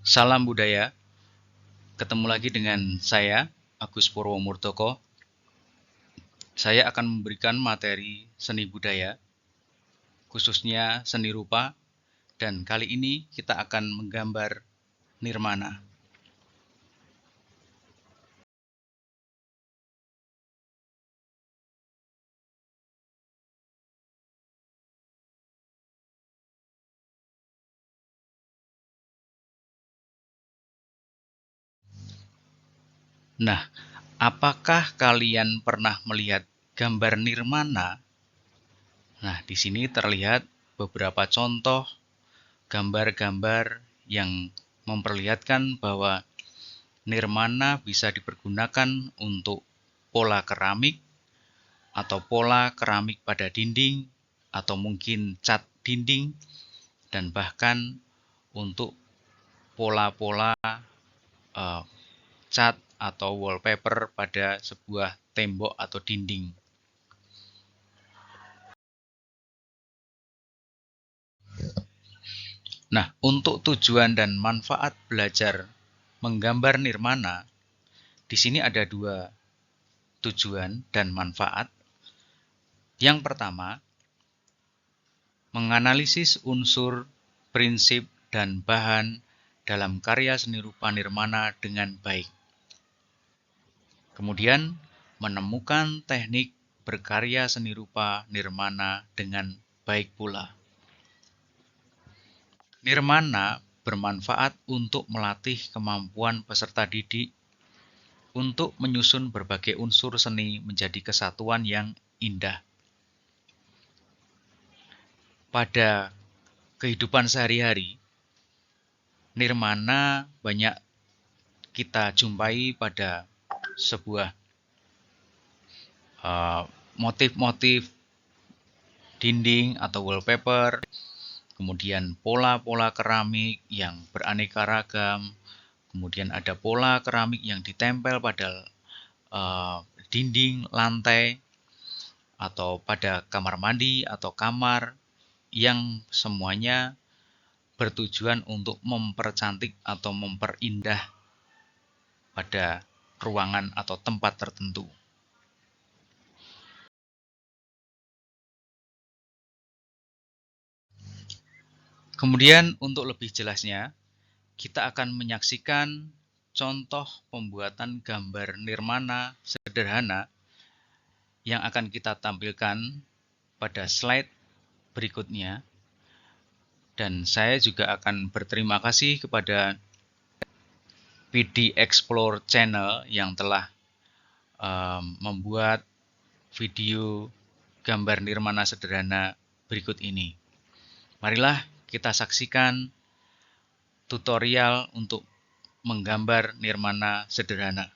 Salam budaya, ketemu lagi dengan saya, Agus Purwomurtoko. Saya akan memberikan materi seni budaya, khususnya seni rupa, dan kali ini kita akan menggambar nirmana. Nah, apakah kalian pernah melihat gambar nirmana? Nah, di sini terlihat beberapa contoh gambar-gambar yang memperlihatkan bahwa nirmana bisa dipergunakan untuk pola keramik atau pola keramik pada dinding atau mungkin cat dinding dan bahkan untuk pola-pola cat atau wallpaper pada sebuah tembok atau dinding. Nah, untuk tujuan dan manfaat belajar menggambar nirmana, di sini ada dua tujuan dan manfaat. Yang pertama, menganalisis unsur, prinsip, dan bahan dalam karya seni rupa nirmana dengan baik. Kemudian, menemukan teknik berkarya seni rupa nirmana dengan baik pula. Nirmana bermanfaat untuk melatih kemampuan peserta didik untuk menyusun berbagai unsur seni menjadi kesatuan yang indah. Pada kehidupan sehari-hari, nirmana banyak kita jumpai pada sebuah motif-motif dinding atau wallpaper, kemudian pola-pola keramik yang beraneka ragam, kemudian ada pola keramik yang ditempel pada dinding, lantai, atau pada kamar mandi atau kamar, yang semuanya bertujuan untuk mempercantik atau memperindah pada ruangan atau tempat tertentu. Kemudian untuk lebih jelasnya, kita akan menyaksikan contoh pembuatan gambar nirmana sederhana yang akan kita tampilkan pada slide berikutnya. Dan saya juga akan berterima kasih kepada PD Explore Channel yang telah membuat video gambar nirmana sederhana berikut ini. Marilah kita saksikan tutorial untuk menggambar nirmana sederhana.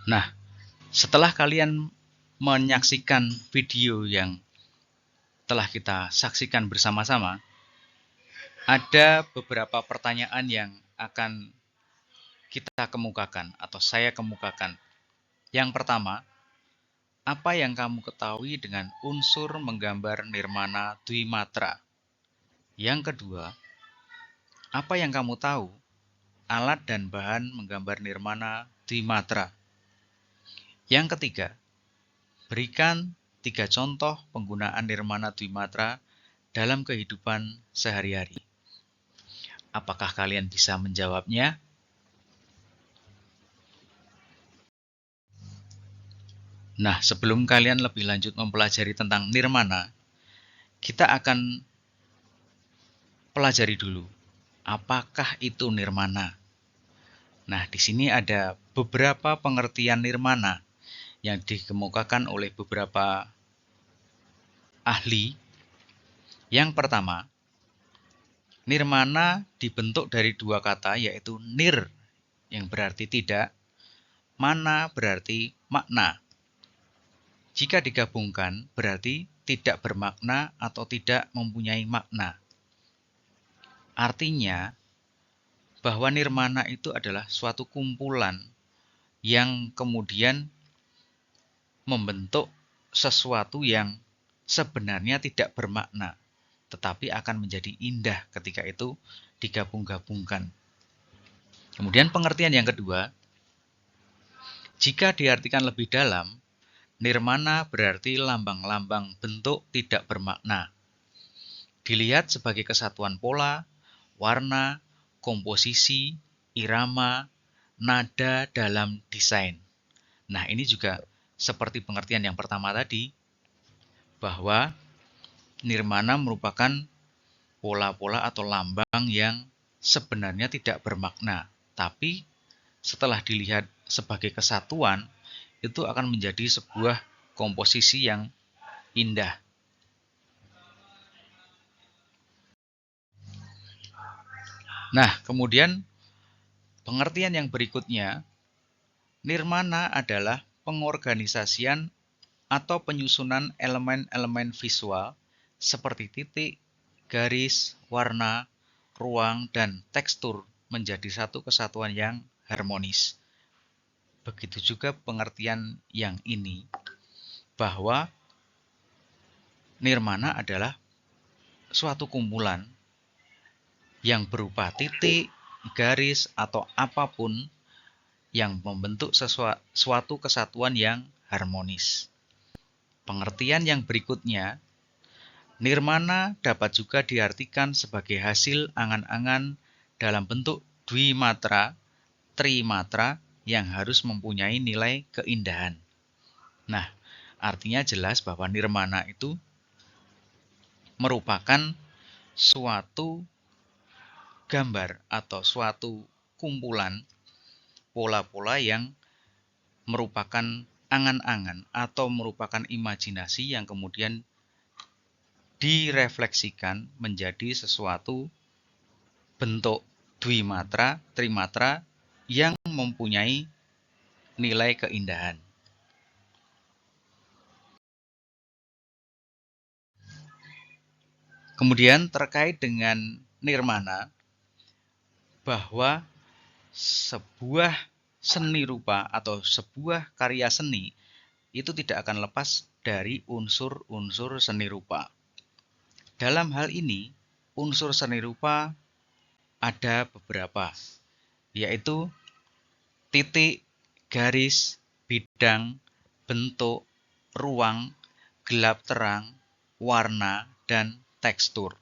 Nah, setelah kalian menyaksikan video yang telah kita saksikan bersama-sama, ada beberapa pertanyaan yang akan kita kemukakan atau saya kemukakan. Yang pertama, apa yang kamu ketahui dengan unsur menggambar nirmana dwimatra? Yang kedua, apa yang kamu tahu alat dan bahan menggambar nirmana dwimatra? Yang ketiga, berikan 3 contoh penggunaan nirmana dwimatra dalam kehidupan sehari-hari. Apakah kalian bisa menjawabnya? Nah, sebelum kalian lebih lanjut mempelajari tentang nirmana, kita akan pelajari dulu apakah itu nirmana. Nah, di sini ada beberapa pengertian nirmana yang dikemukakan oleh beberapa ahli. Yang pertama, nirmana dibentuk dari 2 kata, yaitu nir yang berarti tidak, mana berarti makna. Jika digabungkan berarti tidak bermakna atau tidak mempunyai makna. Artinya bahwa nirmana itu adalah suatu kumpulan yang kemudian membentuk sesuatu yang sebenarnya tidak bermakna, tetapi akan menjadi indah ketika itu digabung-gabungkan. Kemudian pengertian yang kedua, jika diartikan lebih dalam, nirmana berarti lambang-lambang bentuk tidak bermakna. Dilihat sebagai kesatuan pola, warna, komposisi, irama, nada dalam desain. Nah, ini juga seperti pengertian yang pertama tadi, bahwa nirmana merupakan pola-pola atau lambang yang sebenarnya tidak bermakna, tapi setelah dilihat sebagai kesatuan, itu akan menjadi sebuah komposisi yang indah. Nah, kemudian pengertian yang berikutnya, nirmana adalah pengorganisasian atau penyusunan elemen-elemen visual seperti titik, garis, warna, ruang, dan tekstur menjadi satu kesatuan yang harmonis. Begitu juga pengertian yang ini, bahwa nirmana adalah suatu kumpulan yang berupa titik, garis, atau apapun yang membentuk suatu kesatuan yang harmonis. Pengertian yang berikutnya, nirmana dapat juga diartikan sebagai hasil angan-angan dalam bentuk dwimatra, trimatra yang harus mempunyai nilai keindahan. Nah, artinya jelas bahwa nirmana itu merupakan suatu gambar atau suatu kumpulan pola-pola yang merupakan angan-angan atau merupakan imajinasi yang kemudian direfleksikan menjadi sesuatu bentuk dwimatra, trimatra yang mempunyai nilai keindahan. Kemudian terkait dengan nirmana, bahwa sebuah seni rupa atau sebuah karya seni itu tidak akan lepas dari unsur-unsur seni rupa. Dalam hal ini, unsur seni rupa ada beberapa, yaitu titik, garis, bidang, bentuk, ruang, gelap terang, warna, dan tekstur.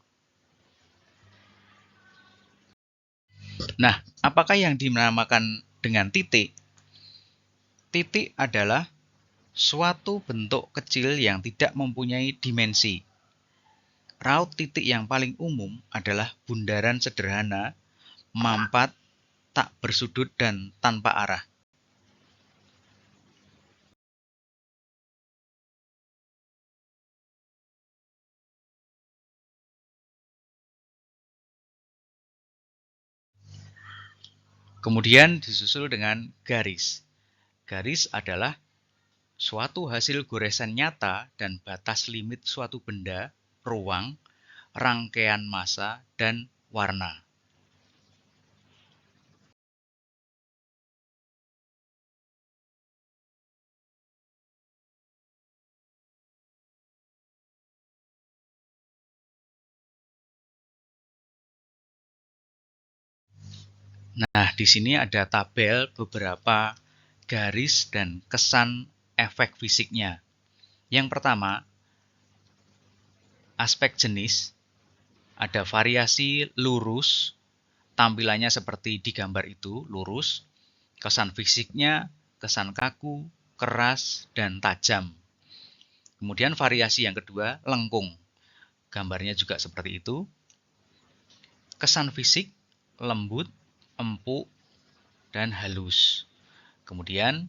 Nah, apakah yang dinamakan dengan titik? Titik adalah suatu bentuk kecil yang tidak mempunyai dimensi. Raut titik yang paling umum adalah bundaran sederhana, mampat, tak bersudut, dan tanpa arah. Kemudian disusul dengan garis. Garis adalah suatu hasil goresan nyata dan batas limit suatu benda, ruang, rangkaian massa, dan warna. Nah, di sini ada tabel beberapa garis dan kesan efek fisiknya. Yang pertama, aspek jenis. Ada variasi lurus, tampilannya seperti di gambar itu, lurus. Kesan fisiknya, kesan kaku, keras, dan tajam. Kemudian variasi yang kedua, lengkung. Gambarnya juga seperti itu. Kesan fisik, lembut, empuk, dan halus. Kemudian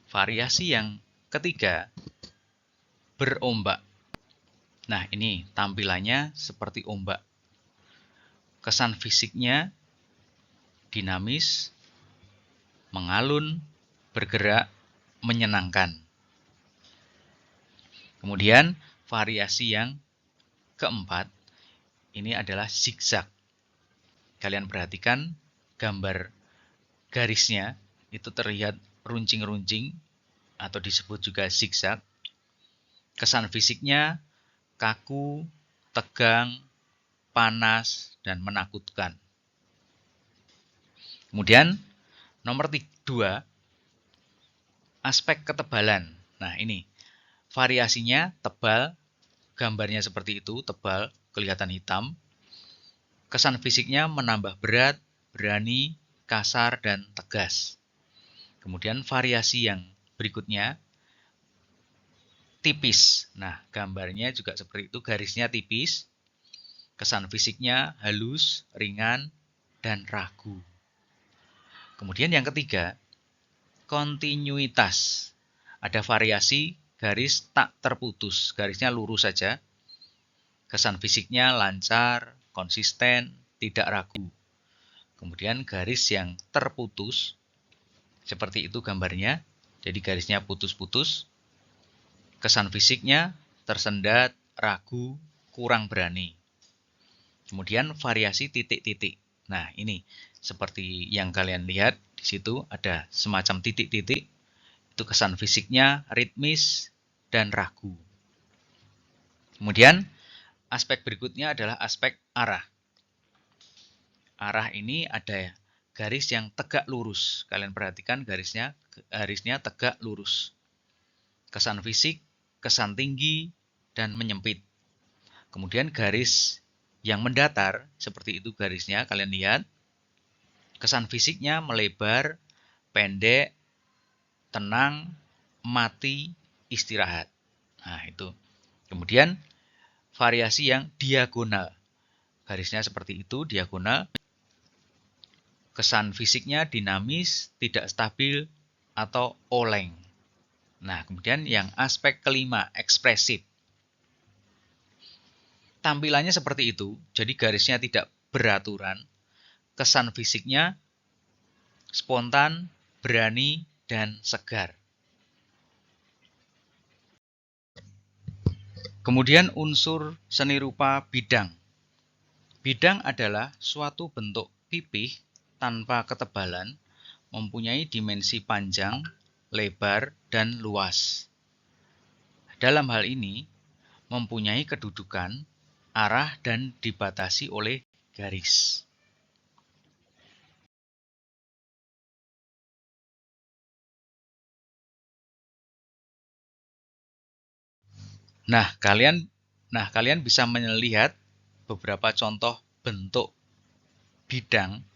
variasi yang ketiga, berombak. Nah, ini tampilannya seperti ombak. Kesan fisiknya dinamis, mengalun, bergerak, menyenangkan. Kemudian variasi yang keempat, ini adalah zigzag. Kalian perhatikan gambar garisnya, itu terlihat runcing-runcing atau disebut juga zigzag. Kesan fisiknya kaku, tegang, panas, dan menakutkan. Kemudian nomor 2, aspek ketebalan. Nah, ini variasinya tebal, gambarnya seperti itu, tebal, kelihatan hitam. Kesan fisiknya menambah berat, berani, kasar, dan tegas. Kemudian variasi yang berikutnya, tipis. Nah, gambarnya juga seperti itu, garisnya tipis. Kesan fisiknya halus, ringan, dan ragu. Kemudian yang ketiga, kontinuitas. Ada variasi garis tak terputus, garisnya lurus saja. Kesan fisiknya lancar, konsisten, tidak ragu. Kemudian garis yang terputus, seperti itu gambarnya, jadi garisnya putus-putus. Kesan fisiknya tersendat, ragu, kurang berani. Kemudian variasi titik-titik. Nah, ini seperti yang kalian lihat di situ ada semacam titik-titik. Itu kesan fisiknya ritmis dan ragu. Kemudian aspek berikutnya adalah aspek arah. Arah ini ada garis yang tegak lurus. Kalian perhatikan garisnya tegak lurus. Kesan fisik, kesan tinggi, dan menyempit. Kemudian garis yang mendatar, seperti itu garisnya, kalian lihat. Kesan fisiknya melebar, pendek, tenang, mati, istirahat. Nah, itu. Kemudian variasi yang diagonal. Garisnya seperti itu, diagonal. Kesan fisiknya dinamis, tidak stabil, atau oleng. Nah, kemudian yang aspek kelima, ekspresif. Tampilannya seperti itu, jadi garisnya tidak beraturan. Kesan fisiknya spontan, berani, dan segar. Kemudian unsur seni rupa bidang. Bidang adalah suatu bentuk pipih tanpa ketebalan, mempunyai dimensi panjang, lebar, dan luas. Dalam hal ini, mempunyai kedudukan, arah, dan dibatasi oleh garis. Nah, kalian bisa melihat beberapa contoh bentuk bidang.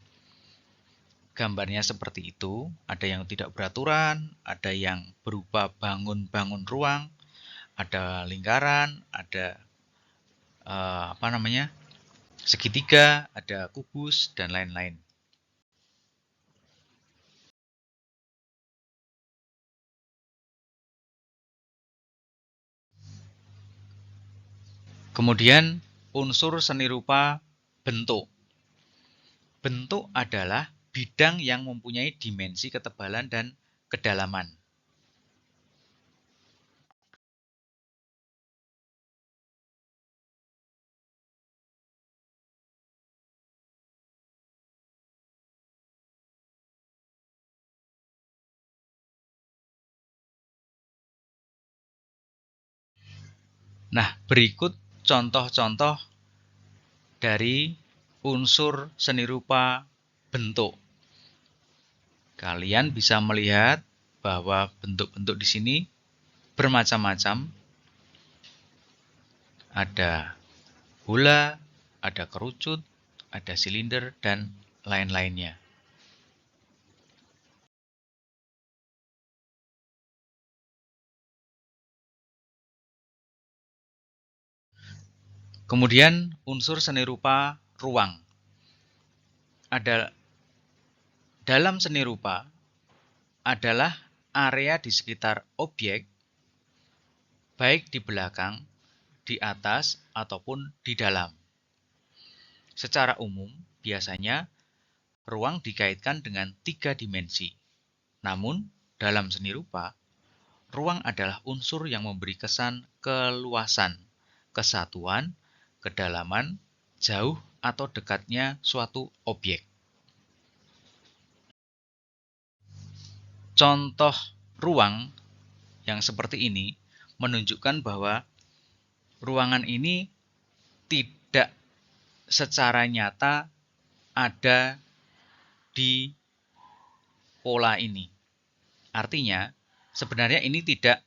Gambarnya seperti itu, ada yang tidak beraturan, ada yang berupa bangun-bangun ruang, ada lingkaran, ada segitiga, ada kubus, dan lain-lain. Kemudian unsur seni rupa bentuk. Bentuk adalah bidang yang mempunyai dimensi ketebalan dan kedalaman. Nah, berikut contoh-contoh dari unsur seni rupa bentuk. Kalian bisa melihat bahwa bentuk-bentuk di sini bermacam-macam. Ada bola, ada kerucut, ada silinder, dan lain-lainnya. Kemudian unsur seni rupa ruang. Dalam seni rupa adalah area di sekitar objek, baik di belakang, di atas, ataupun di dalam. Secara umum, biasanya ruang dikaitkan dengan 3 dimensi. Namun, dalam seni rupa, ruang adalah unsur yang memberi kesan keluasan, kesatuan, kedalaman, jauh atau dekatnya suatu objek. Contoh ruang yang seperti ini menunjukkan bahwa ruangan ini tidak secara nyata ada di pola ini. Artinya, sebenarnya ini tidak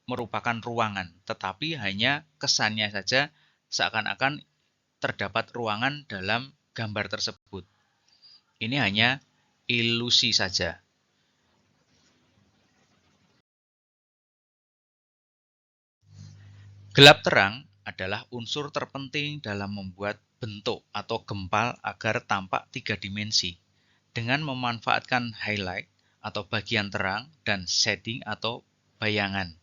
merupakan ruangan, tetapi hanya kesannya saja seakan-akan terdapat ruangan dalam gambar tersebut. Ini hanya ilusi saja. Gelap terang adalah unsur terpenting dalam membuat bentuk atau gempal agar tampak 3 dimensi dengan memanfaatkan highlight atau bagian terang dan shading atau bayangan.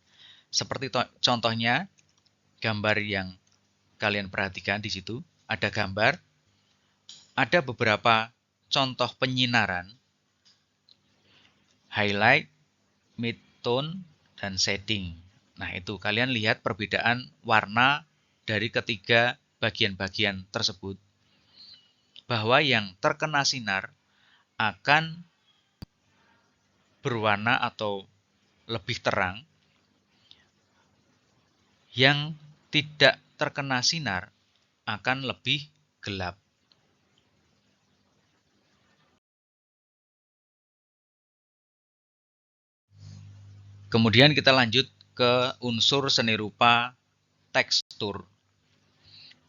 Seperti contohnya gambar yang kalian perhatikan di situ, ada gambar, ada beberapa contoh penyinaran, highlight, mid-tone, dan shading. Nah, itu kalian lihat perbedaan warna dari ketiga bagian-bagian tersebut. Bahwa yang terkena sinar akan berwarna atau lebih terang. Yang tidak terkena sinar akan lebih gelap. Kemudian kita lanjut ke unsur seni rupa tekstur.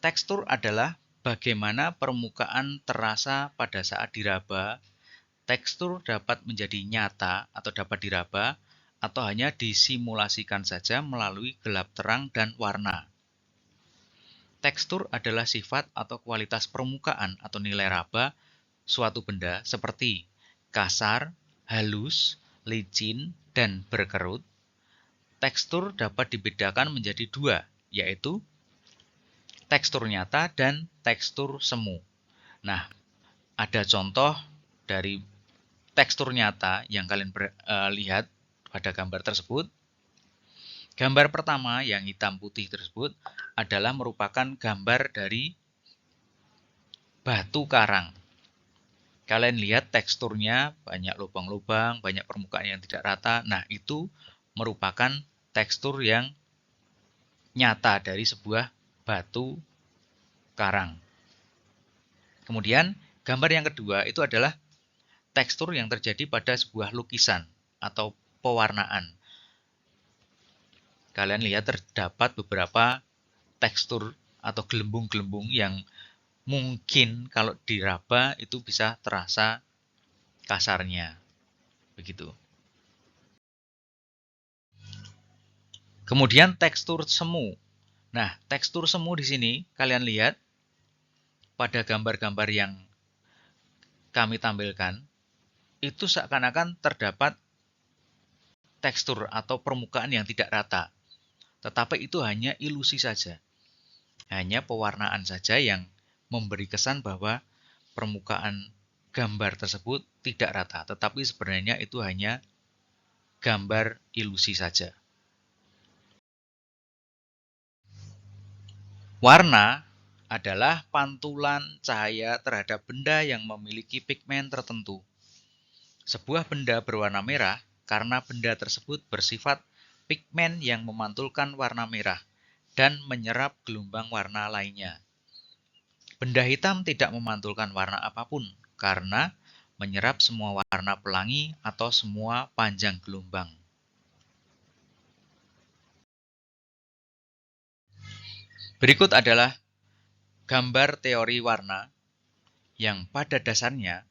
Tekstur adalah bagaimana permukaan terasa pada saat diraba. Tekstur dapat menjadi nyata atau dapat diraba atau hanya disimulasikan saja melalui gelap terang dan warna. Tekstur adalah sifat atau kualitas permukaan atau nilai raba suatu benda seperti kasar, halus, licin, dan berkerut. Tekstur dapat dibedakan menjadi 2, yaitu tekstur nyata dan tekstur semu. Nah, ada contoh dari tekstur nyata yang kalian lihat pada gambar tersebut. Gambar pertama yang hitam putih tersebut adalah merupakan gambar dari batu karang. Kalian lihat teksturnya banyak lubang-lubang, banyak permukaan yang tidak rata. Nah, itu merupakan tekstur yang nyata dari sebuah batu karang. Kemudian, gambar yang kedua itu adalah tekstur yang terjadi pada sebuah lukisan atau pewarnaan. Kalian lihat terdapat beberapa tekstur atau gelembung-gelembung yang mungkin kalau diraba itu bisa terasa kasarnya. Begitu. Kemudian tekstur semu. Nah, tekstur semu di sini kalian lihat pada gambar-gambar yang kami tampilkan, itu seakan-akan terdapat tekstur atau permukaan yang tidak rata. Tetapi itu hanya ilusi saja. Hanya pewarnaan saja yang memberi kesan bahwa permukaan gambar tersebut tidak rata, tetapi sebenarnya itu hanya gambar ilusi saja. Warna adalah pantulan cahaya terhadap benda yang memiliki pigmen tertentu. Sebuah benda berwarna merah karena benda tersebut bersifat pigmen yang memantulkan warna merah dan menyerap gelombang warna lainnya. Benda hitam tidak memantulkan warna apapun karena menyerap semua warna pelangi atau semua panjang gelombang. Berikut adalah gambar teori warna yang pada dasarnya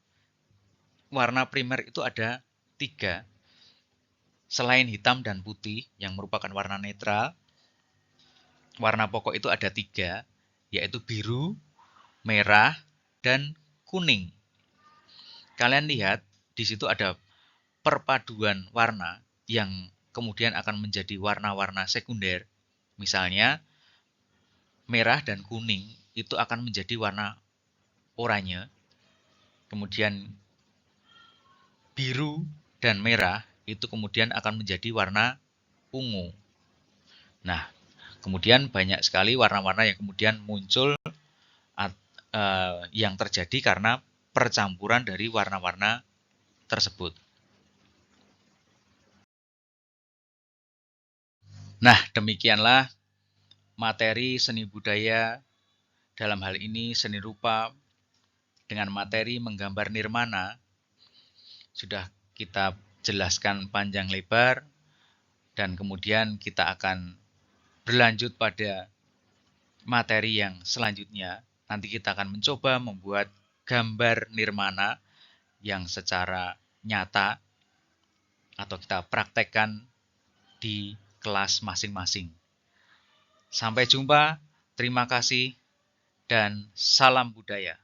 warna primer itu ada 3. Selain hitam dan putih yang merupakan warna netral, warna pokok itu ada 3, yaitu biru, merah, dan kuning. Kalian lihat di situ ada perpaduan warna yang kemudian akan menjadi warna-warna sekunder. Misalnya merah dan kuning itu akan menjadi warna oranye. Kemudian biru dan merah itu kemudian akan menjadi warna ungu. Nah, kemudian banyak sekali warna-warna yang kemudian muncul yang terjadi karena percampuran dari warna-warna tersebut. Nah, demikianlah materi seni budaya, dalam hal ini seni rupa, dengan materi menggambar nirmana, sudah kita jelaskan panjang lebar, dan kemudian kita akan berlanjut pada materi yang selanjutnya. Nanti kita akan mencoba membuat gambar nirmana yang secara nyata atau kita praktekkan di kelas masing-masing. Sampai jumpa, terima kasih, dan salam budaya.